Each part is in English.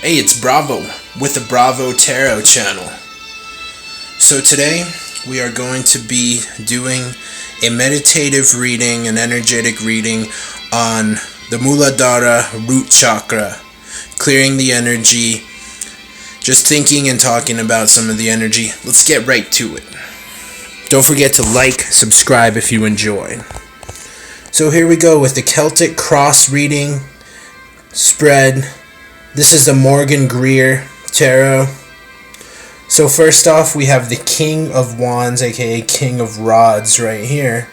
Hey, it's Bravo with the Bravo Tarot channel. So today we are going to be doing a meditative reading, an energetic reading on the Muladhara Root Chakra, clearing the energy, just thinking and talking about some of the energy. Let's get right to it. Don't forget to like, subscribe if you enjoy. So here we go with the Celtic Cross reading spread. This is the Morgan-Greer Tarot. So first off, we have the King of Wands, aka King of Rods, right here.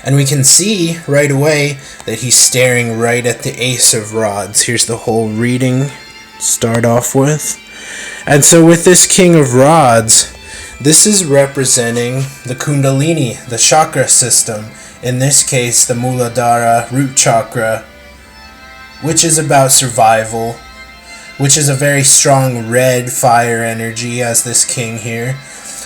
And we can see right away that he's staring right at the Ace of Rods. Here's the whole reading to start off with. And so with this King of Rods, this is representing the Kundalini, the chakra system. In this case, the Muladhara Root Chakra, which is about survival, which is a very strong red fire energy as this king here.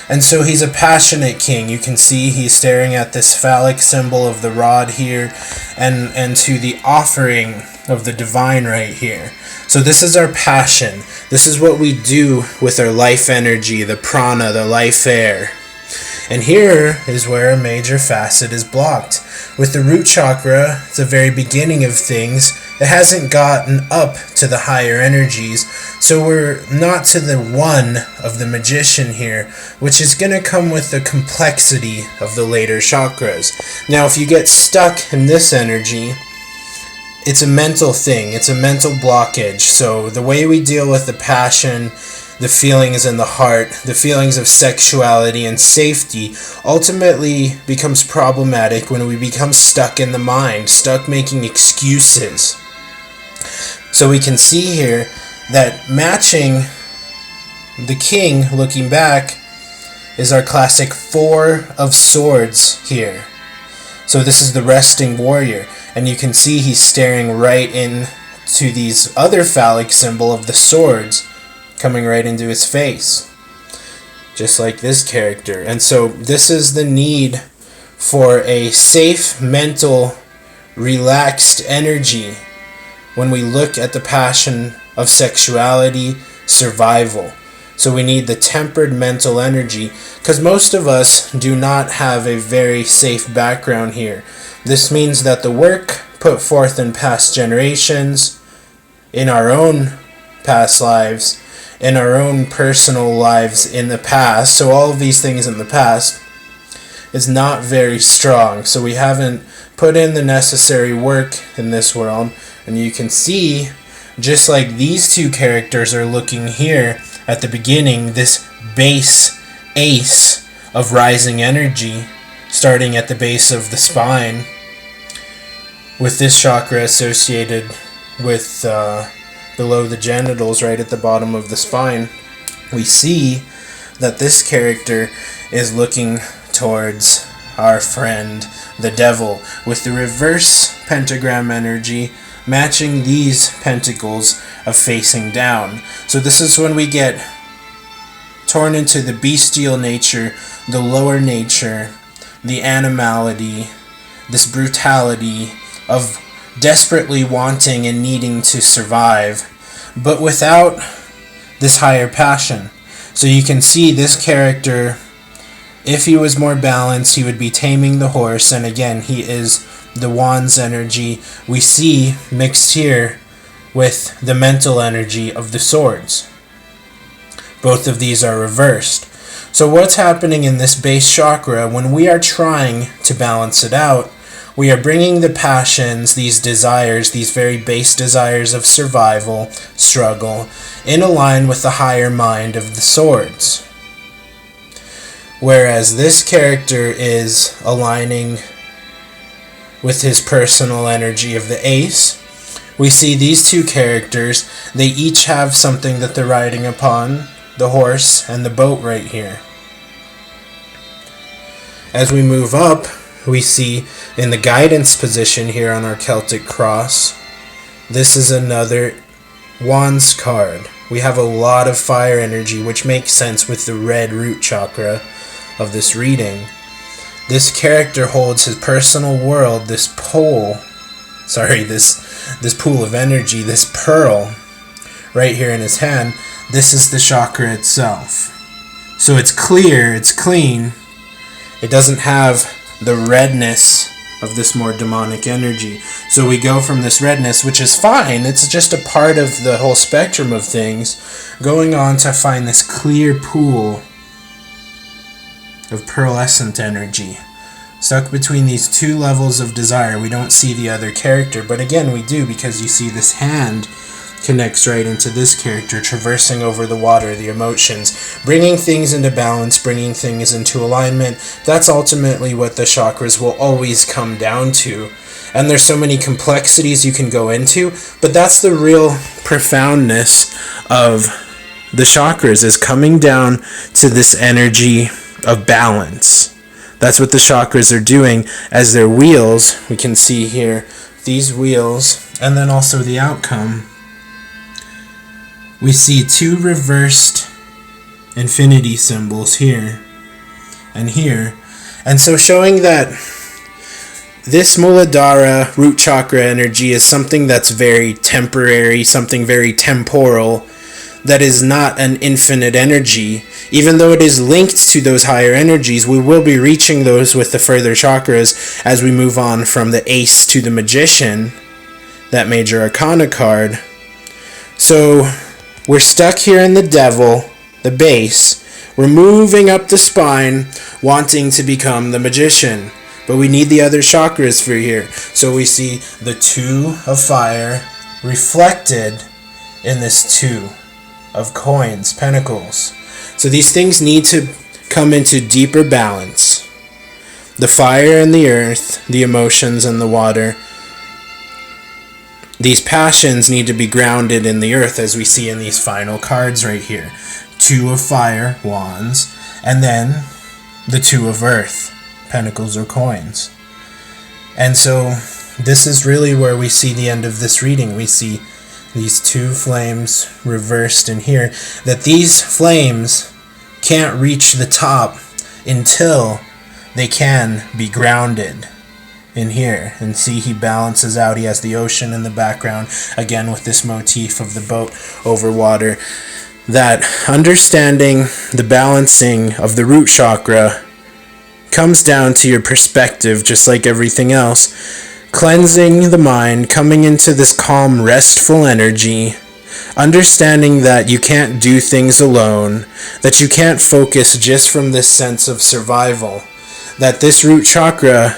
And so he's a passionate king. You can see he's staring at this phallic symbol of the rod here and to the offering of the divine right here. So this is our passion. This is what we do with our life energy, the prana, the life air. And here is where a major facet is blocked. With the root chakra, it's the very beginning of things. It hasn't gotten up to the higher energies, so we're not to the one of the magician here, which is going to come with the complexity of the later chakras. Now, if you get stuck in this energy, it's a mental thing. It's a mental blockage. So the way we deal with the passion, the feelings in the heart, the feelings of sexuality and safety ultimately becomes problematic when we become stuck in the mind, stuck making excuses. So we can see here that matching the king looking back is our classic Four of Swords here. So this is the resting warrior, and you can see he's staring right into these other phallic symbol of the swords coming right into his face, just like this character. And so this is the need for a safe, mental, relaxed energy when we look at the passion of sexuality, survival. So we need the tempered mental energy, because most of us do not have a very safe background here. This means that the work put forth in past generations, in our own past lives, in our own personal lives in the past, so all of these things in the past, is not very strong. So we haven't put in the necessary work in this world. And you can see, just like these two characters are looking here at the beginning, this base ace of rising energy starting at the base of the spine, with this chakra associated with below the genitals, right at the bottom of the spine. We see that this character is looking towards our friend the devil, with the reverse pentagram energy matching these pentacles of facing down. So this is when we get torn into the bestial nature, the lower nature, the animality, this brutality of desperately wanting and needing to survive, but without this higher passion. So you can see this character, if he was more balanced, he would be taming the horse, and again, he is the Wands energy we see mixed here with the mental energy of the swords. Both of these are reversed. So what's happening in this base chakra when we are trying to balance it out? We are bringing the passions, these desires, these very base desires of survival, struggle, in a line with the higher mind of the swords. Whereas this character is aligning with his personal energy of the ace. We see these two characters, they each have something that they're riding upon, the horse and the boat right here. As we move up, we see in the guidance position here on our Celtic cross, this is another Wands card. We have a lot of fire energy, which makes sense with the red root chakra of this reading. This character holds his personal world, this pool of energy, this pearl, right here in his hand, this is the chakra itself. So it's clear, it's clean. It doesn't have the redness of this more demonic energy. So we go from this redness, which is fine, it's just a part of the whole spectrum of things, going on to find this clear pool of pearlescent energy. Stuck between these two levels of desire. We don't see the other character, but again we do, because you see this hand connects right into this character, traversing over the water, the emotions, bringing things into balance, bringing things into alignment. That's ultimately what the chakras will always come down to. And there's so many complexities you can go into, but that's the real profoundness of the chakras, is coming down to this energy of balance. That's what the chakras are doing as their wheels. We can see here these wheels, and then also the outcome. We see two reversed infinity symbols here and here. And so showing that this Muladhara root chakra energy is something that's very temporary, something very temporal, that is not an infinite energy. Even though it is linked to those higher energies, we will be reaching those with the further chakras as we move on from the Ace to the Magician, that major arcana card. So we're stuck here in the Devil, the base. We're moving up the spine, wanting to become the Magician. But we need the other chakras for here. So we see the Two of Fire reflected in this Two of Coins, Pentacles. So these things need to come into deeper balance. The fire and the earth, the emotions and the water. These passions need to be grounded in the earth, as we see in these final cards right here. Two of Fire, Wands, and then the Two of Earth, Pentacles or Coins. And so this is really where we see the end of this reading. We see these two flames reversed in here, that these flames can't reach the top until they can be grounded in here. And see, he balances out. He has the ocean in the background, again with this motif of the boat over water. That understanding the balancing of the root chakra comes down to your perspective, just like everything else. Cleansing the mind, coming into this calm, restful energy, understanding that you can't do things alone, that you can't focus just from this sense of survival, that this root chakra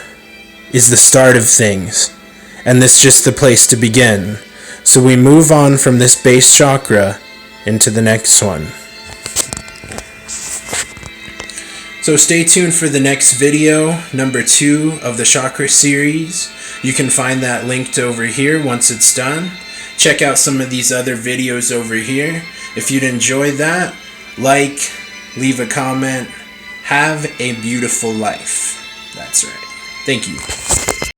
is the start of things, and this is just the place to begin. So we move on from this base chakra into the next one. So stay tuned for the next video, number 2 of the chakra series. You can find that linked over here once it's done. Check out some of these other videos over here. If you'd enjoy that, like, leave a comment. Have a beautiful life. That's right. Thank you.